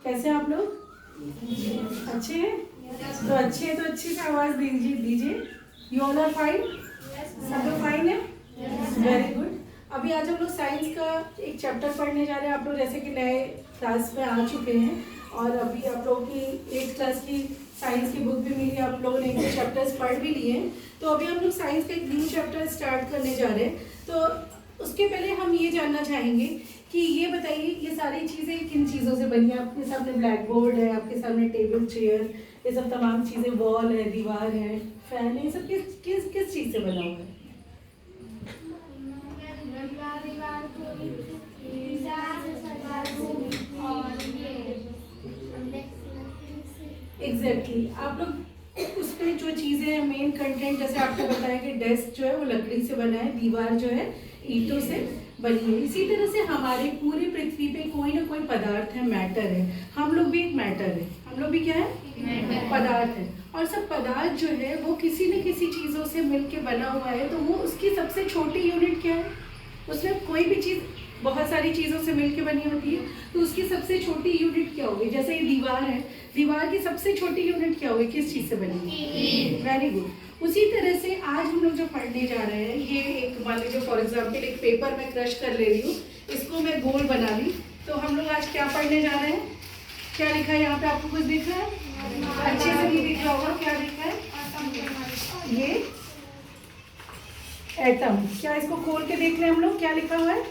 कैसे हैं आप लोग? अच्छे हैं? तो अच्छे हैं तो अच्छी से आवाज़ दीजिए। You all are fine? सब लोग फाइन है? Very good. अभी आज हम लोग साइंस का एक चैप्टर पढ़ने जा रहे हैं। आप लोग जैसे कि नए क्लास में आ चुके हैं और अभी आप लोगों की 8th क्लास की साइंस की बुक भी मिली, आप लोगों ने एक चैप्टर्स पढ़ भी लिए हैं। तो अभी हम लोग साइंस का एक न्यू चैप्टर स्टार्ट करने जा रहे हैं। तो उसके पहले हम ये जानना चाहेंगे कि ये बताइए ये सारी चीज़ें किन चीज़ों से बनी है। आपके सामने ब्लैक बोर्ड है, आपके सामने टेबल चेयर, ये सब तमाम चीज़ें, वॉल है, दीवार है, फैन है, ये सब किस किस किस चीज़ से बना हुआ है? एग्जैक्टली आप लोग उस पर जो चीज़ें मेन कंटेंट, जैसे आपको बताया कि डेस्क जो है वो लकड़ी से बना है, दीवार जो है ईंटों से बनी है। इसी तरह से हमारे पूरी पृथ्वी पे कोई ना कोई पदार्थ है, मैटर है। हम लोग भी एक मैटर है, हम लोग भी क्या है? पदार्थ है। और सब पदार्थ जो है वो किसी न किसी चीज़ों से मिलके बना हुआ है। तो वो उसकी सबसे छोटी यूनिट क्या है? उसमें कोई भी चीज़ बहुत सारी चीज़ों से मिलके बनी होती है, तो उसकी सबसे छोटी यूनिट क्या होगी? जैसे ये दीवार है, दीवार की सबसे छोटी यूनिट क्या होगी? किस चीज़ से बनी है? Very good. उसी तरह से आज हम लोग जो पढ़ने जा रहे हैं, ये एक मान लीजिए फॉर एग्जाम्पल एक पेपर में क्रश कर ले रही हूँ, इसको मैं गोल बना ली। तो हम लोग आज क्या पढ़ने जा रहे हैं? क्या लिखा है यहाँ पे? आपको कुछ दिख रहा है? अच्छे से नहीं दिख रहा होगा। क्या लिखा है? ये एटम। क्या इसको खोल के देख रहे हैं हम लोग? क्या लिखा हुआ है?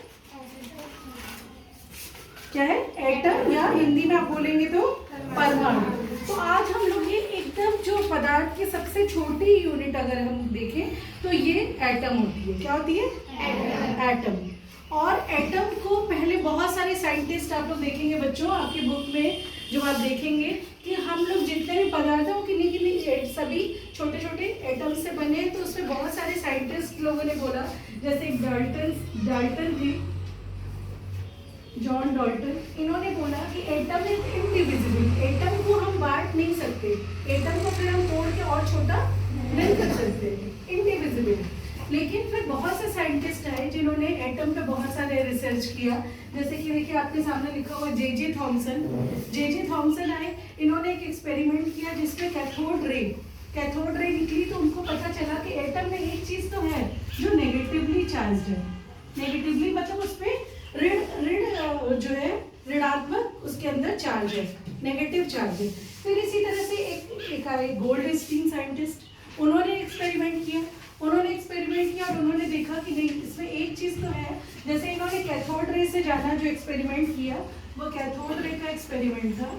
क्या है? एटम, या हिंदी में आप बोलेंगे तो परमाणु। तो आज हम लोग ये एकदम जो पदार्थ की सबसे छोटी यूनिट अगर हम देखें तो ये एटम होती है। क्या होती है? एटम। और एटम को पहले बहुत सारे साइंटिस्ट, आप लोग देखेंगे बच्चों आपकी बुक में जो आप देखेंगे कि हम लोग जितने भी पदार्थ हैं वो किन्हीं किन्हीं सभी छोटे छोटे एटम से बने हैं। तो उसमें बहुत सारे साइंटिस्ट लोगों ने बोला, जैसे डाल्टन जी, जॉन डाल्टन, इन्होंने बोला कि एटम इज इनडिविजिबल। एटम को हम बांट नहीं सकते, एटम को फिर हम तोड़ के और छोटा नहीं कर सकते, इनडिविजिबल। लेकिन फिर बहुत से साइंटिस्ट आए जिन्होंने एटम पे बहुत सारे रिसर्च किया। जैसे कि देखिए आपके सामने लिखा हुआ जे जे थॉमसन आए, इन्होंने एक एक्सपेरिमेंट किया जिसमें कैथोड रे निकली। तो उनको पता चला कि एटम में एक चीज तो है जो नेगेटिवली चार्ज है। नेगेटिवली मतलब उस पर ऋण जो है, ऋणात्मक उसके अंदर चार्ज है, नेगेटिव चार्ज है। फिर इसी तरह से एक गोल्डस्टीन साइंटिस्ट, उन्होंने एक्सपेरिमेंट किया और उन्होंने देखा कि नहीं, इसमें एक चीज तो है। जैसे इन्होंने कैथोड रे से जाना, जो एक्सपेरिमेंट किया वो कैथोड रे का एक्सपेरिमेंट था,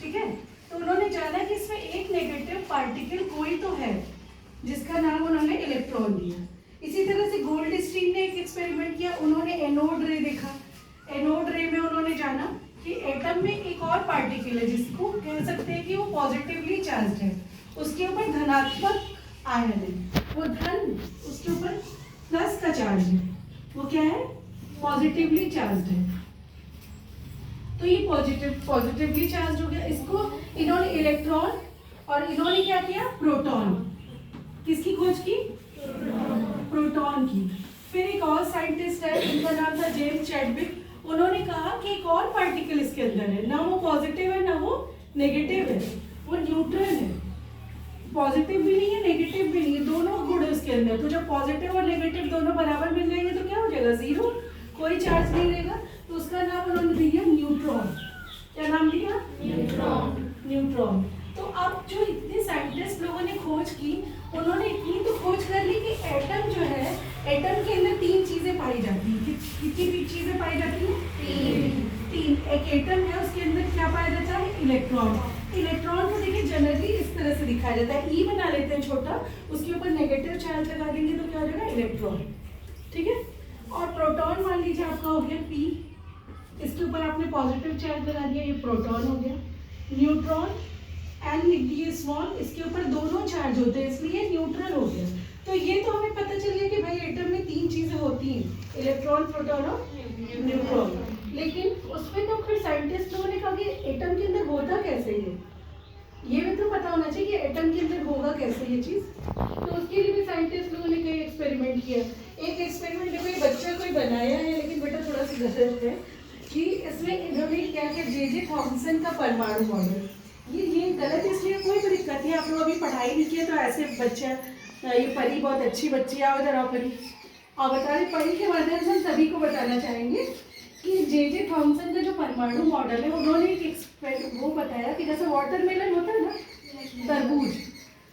ठीक है। तो उन्होंने जाना कि इसमें एक नेगेटिव पार्टिकल कोई तो है, जिसका नाम उन्होंने इलेक्ट्रॉन दिया। इसी तरह से गोल्डस्टीन ने एक एक्सपेरिमेंट किया, उन्होंने एनोड रे देखा। एनोड रे में उन्होंने जाना कि एटम में एक और पार्टिकल है जिसको कह सकते हैं कि वो पॉजिटिवली चार्ज है, उसके ऊपर धनात्मक आयन है, वो धन, उसके ऊपर प्लस का चार्ज है, वो क्या है? पॉजिटिवली चार्ज है। तो ये पॉजिटिवली चार्ज हो गया। इसको इन्होंने इलेक्ट्रॉन, और इन्होंने क्या किया? प्रोटॉन। किसकी खोज की? प्रोटॉन की। फिर एक और साइंटिस्ट है, उनका नाम था जेम्स चैडविक। उन्होंने कहा कि एक और पार्टिकल इसके अंदर है, ना वो पॉजिटिव है ना वो नेगेटिव है, वो न्यूट्रल है। पॉजिटिव भी नहीं है, नेगेटिव भी नहीं है, दोनों गुण है उसके अंदर। तो जब पॉजिटिव और नेगेटिव दोनों बराबर मिल जाएंगे तो क्या हो जाएगा? जीरो, कोई चार्ज नहीं रहेगा। तो उसका नाम उन्होंने दिया न्यूट्रॉन। क्या नाम दिया? न्यूट्रॉन। तो अब जो इतने साइंटिस्ट लोगों ने खोज की, उन्होंने इतनी तो खोज कर ली कि एटम जो है, एटम के अंदर 3 चीजें पाई जाती हैं। कितनी चीजें पाई जाती हैं? तीन। एक एटम है, उसके अंदर क्या पाया जाता है? इलेक्ट्रॉन। इलेक्ट्रॉन को देखिए जनरली इस तरह से दिखाया जाता है, ई बना लेते हैं छोटा, उसके ऊपर नेगेटिव चार्ज लगा देंगे तो क्या हो जाएगा? इलेक्ट्रॉन, ठीक है। और प्रोटॉन मान लीजिए आपका हो गया पी, इसके ऊपर आपने पॉजिटिव चार्ज लगा दिया, ये प्रोटॉन हो गया। न्यूट्रॉन, एन लिख दिए स्मॉल, इसके ऊपर दोनों चार्ज होते हैं इसलिए न्यूट्रल हो गया। तो ये तो हमें पता चल गया कि भाई एटम में 3 चीजें होती हैं, इलेक्ट्रॉन, प्रोटॉन और न्यूट्रॉन। लेकिन उसमें तो फिर साइंटिस्ट लोगों ने कहा कि एटम के अंदर होता कैसे ये भी तो पता होना चाहिए कि एटम के अंदर होगा कैसे ये चीज। तो उसके लिए भी साइंटिस्ट लोगों ने कई एक्सपेरिमेंट किया। एक एक्सपेरिमेंट देखो, ये बच्चा कोई बनाया है, लेकिन बेटा थोड़ा सा गलत है। कि इसमें इन्होंने क्या किया, जे थॉमसन का परमाणु मॉडल, ये गलत इसलिए, कोई भी दिक्कत नहीं, आप लोग अभी पढ़ाई नहीं किए तो ऐसे बच्चा, ये परी बहुत अच्छी बच्ची, आओ इधर आओ परी, और बता रहे परी के माध्यम से हम सभी को बताना चाहेंगे कि जे थॉमसन का जो परमाणु मॉडल है, उन्होंने एक वो बताया कि जैसे वाटरमेलन होता है ना,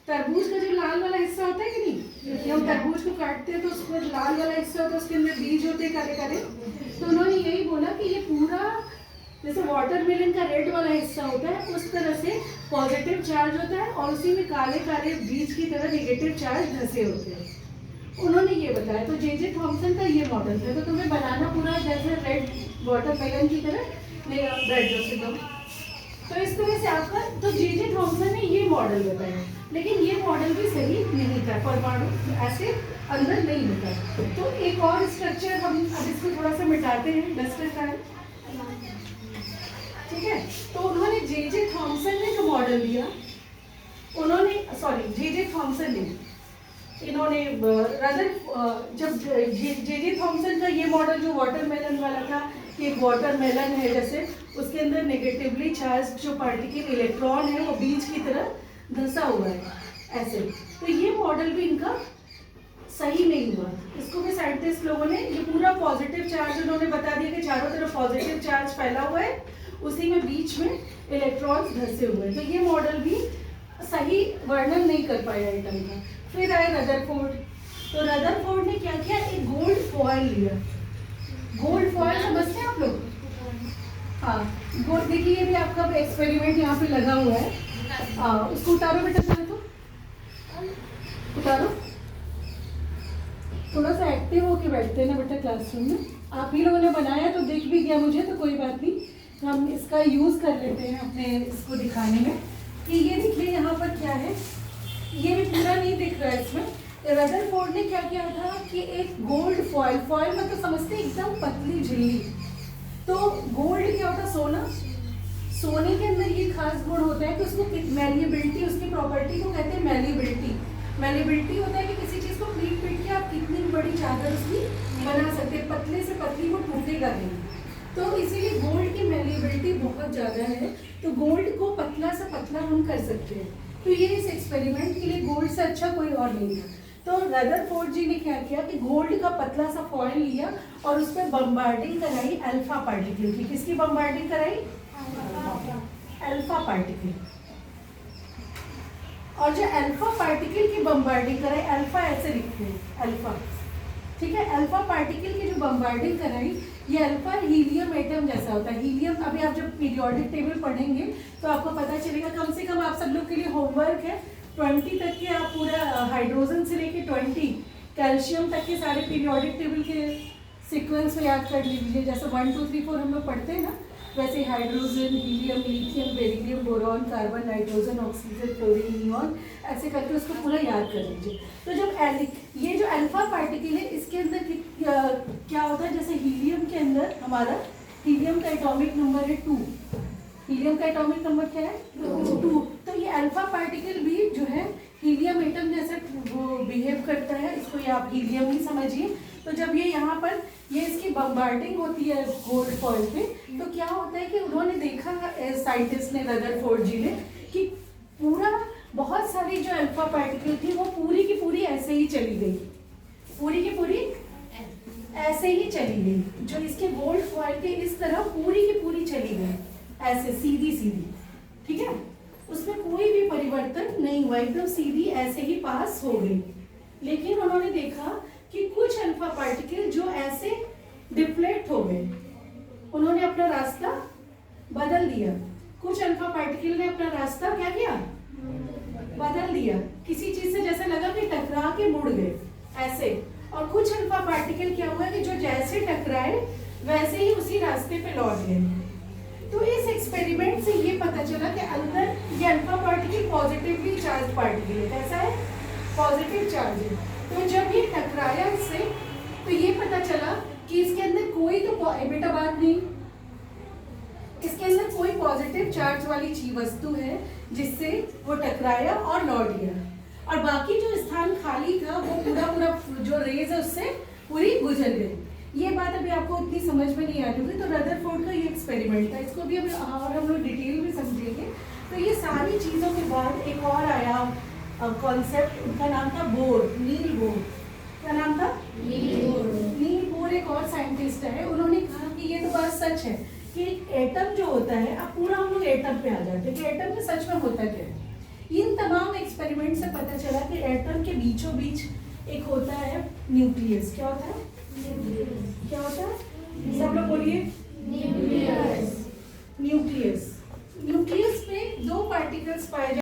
तरबूज का जो लाल वाला हिस्सा होता है कि नहीं, जब हम तरबूज को काटते हैं तो उसमें लाल वाला हिस्सा होता है, उसके अंदर बीज होते हैं काले काले, तो उन्होंने यही बोला कि ये पूरा जैसे वाटरमेलन का रेड वाला हिस्सा होता है उस तरह से पॉजिटिव चार्ज होता है और उसी में काले काले बीज की तरह नेगेटिव चार्ज धसे होते हैं, उन्होंने ये बताया। तो जे थॉमसन का ये मॉडल था, तो तुम्हें बनाना पूरा जैसे रेड वाटरमेलन की तरह रेड जैसे दो, तो इस तरह से आपका, तो जे थॉमसन ने ये मॉडल बताया, लेकिन ये मॉडल भी सही नहीं था, परमाणु ऐसे अंदर नहीं होता। तो एक और स्ट्रक्चर हम अब इसको थोड़ा सा मिटाते हैं, डस्टर का है, ठीक है। तो उन्होंने जे थॉमसन ने जो मॉडल दिया, उन्होंने जे थॉमसन ने, इन्होंने जब जे थॉमसन का ये मॉडल जो वाटरमेलन वाला था कि एक वाटरमेलन है जैसे, उसके अंदर नेगेटिवली चार्ज जो पार्टिकल इलेक्ट्रॉन है वो बीज की तरह धंसा हुआ है ऐसे, तो ये मॉडल भी इनका सही नहीं हुआ। इसको भी साइंटिस्ट लोगों ने, ये पूरा पॉजिटिव चार्ज उन्होंने बता दिया कि चारों तरफ पॉजिटिव चार्ज फैला हुआ है, उसी में बीच में इलेक्ट्रॉन्स धंसे हुए हैं, तो ये मॉडल भी सही वर्णन नहीं कर पाया एटम का। फिर आए रदरफोर्ड, तो रदरफोर्ड ने क्या किया, एक गोल्ड फॉयल लिया। गोल्ड फॉयल समझते हैं आप लोग? हाँ, गोल्ड, देखिए ये भी आपका एक्सपेरिमेंट यहाँ पे लगा हुआ है, उसको उतारो बेटा, चलो तो उतारो, थोड़ा सा एक्टिव होके बैठते हैं ना बेटा क्लासरूम में। आप ही लोगों ने बनाया तो दिख भी गया मुझे, तो कोई बात नहीं, हम इसका यूज़ कर लेते हैं अपने इसको दिखाने में कि ये देखिए यहाँ पर क्या है, ये भी पूरा नहीं दिख रहा है इसमें। रदरफोर्ड ने क्या किया था कि एक गोल्ड फॉयल, फॉयल मतलब समझते हैं एकदम पतली झिल्ली, तो गोल्ड क्या होता है, सोना, सोने के अंदर ये खास गुण होता है कि उसको मैलिएबिलिटी, उसकी प्रॉपर्टी को कहते हैं मैलिएबिलिटी। मैलिएबिलिटी होता है कि किसी चीज़ को पीट के आप कितनी बड़ी चादर उसकी बना सकते हैं, पतले से पतली वो टूटेगा नहीं, तो इसीलिए गोल्ड की मैलिएबिलिटी बहुत ज़्यादा है, तो गोल्ड को पतला से पतला हम कर सकते हैं। तो ये इस एक्सपेरिमेंट के लिए गोल्ड से अच्छा कोई और नहीं था। तो रदरफोर्ड जी ने क्या किया कि गोल्ड का पतला सा फॉयल लिया और उस पर बम्बार्डिंग कराई अल्फा पार्टिकल की। किसकी बम्बार्डिंग कराई? Alpha particle. और जो अल्फा पार्टिकल की बम्बार्डिंग कराई, अल्फा ऐसे लिखते हैं, अल्फा, ठीक है, अल्फा पार्टिकल की जो बम्बार्डिंग कराई, ये अल्फा हीलियम एटम जैसा होता है। हीलियम, अभी आप जब पीरियोडिक टेबल पढ़ेंगे तो आपको पता चलेगा, कम से कम आप सब लोग के लिए होमवर्क है, 20 तक के आप पूरा हाइड्रोजन से लेके 20 कैल्शियम तक के सारे पीरियोडिक टेबल के सीक्वेंस में याद कर लीजिए। जैसे 1 2 3 4 हम लोग पढ़ते हैं ना, वैसे hydrogen, helium, lithium, beryllium, boron, carbon, nitrogen, oxygen, chlorine, neon, ऐसे करके उसको पूरा याद कर लीजिए। तो जब ये जो अल्फा पार्टिकल है, इसके अंदर क्या होता है, जैसे हीलियम के अंदर हमारा हीलियम का एटॉमिक नंबर है 2, हीलियम का एटॉमिक नंबर क्या है 2, तो ये अल्फा पार्टिकल भी जो है हीलियम एटम जैसे वो बिहेव करता है, इसको ये आप हीलियम ही समझिए। तो जब ये यहाँ पर ये इसकी बम्बार्डिंग होती है गोल्ड फॉयल पे, तो क्या होता है कि उन्होंने देखा, साइंटिस्ट ने, रदरफोर्ड जी ने, कि पूरा बहुत सारी जो अल्फा पार्टिकल थी वो पूरी की पूरी ऐसे ही चली गई, पूरी की पूरी ऐसे ही चली गई, जो इसके गोल्ड फॉयल के इस तरह पूरी की पूरी चली गई, ऐसे सीधी सीधी, ठीक है, उसमें कोई भी परिवर्तन नहीं हुआ, एकदम सीधी ऐसे ही पास हो गई। लेकिन उन्होंने देखा कि कुछ अल्फा पार्टिकल जो ऐसे डिफ्लेक्ट हो गए, उन्होंने अपना रास्ता बदल दिया। कुछ अल्फा पार्टिकल ने अपना रास्ता क्या किया, बदल दिया, किसी चीज से जैसे लगा कि टकरा के मुड़ गए ऐसे, और कुछ अल्फा पार्टिकल क्या हुआ कि जो जैसे टकराए वैसे ही उसी रास्ते पे लौट गए। तो इस एक्सपेरिमेंट से ये पता चला कि अंदर ये alpha particle positively charge particle है, कैसा है, पॉजिटिव चार्ज है। तो जब ये टकराया इससे, तो ये पता चला कि इसके अंदर कोई, तो बेटा बात नहीं, इसके अंदर कोई पॉजिटिव चार्ज वाली चीज वस्तु है जिससे वो टकराया और लौट गया, और बाकी जो स्थान खाली था वो पूरा जो रेज है उससे पूरी गुजर गई। ये बात अभी आपको उतनी समझ में नहीं आ रही होगी, तो रदरफोर्ड का ये एक्सपेरिमेंट था, इसको भी और हम लोग डिटेल में समझेंगे। तो ये सारी चीज़ों के बाद एक और आया कॉन्सेप्ट, उनका नाम था बोर, नील बोर। क्या नाम था? नील बोर एक और साइंटिस्ट है। उन्होंने कहा कि ये तो बात सच है कि एटम जो होता है, अब पूरा हम लोग एटम पे आ जाते हैं कि एटम में सच में होता क्या है। इन तमाम एक्सपेरिमेंट से पता चला कि एटम के बीचों बीच एक होता है न्यूक्लियस। क्या होता है? क्या होता है? सब लोग बोलिए। न्यूक्लियस। न्यूक्लियस में दो पार्टिकल्स पाए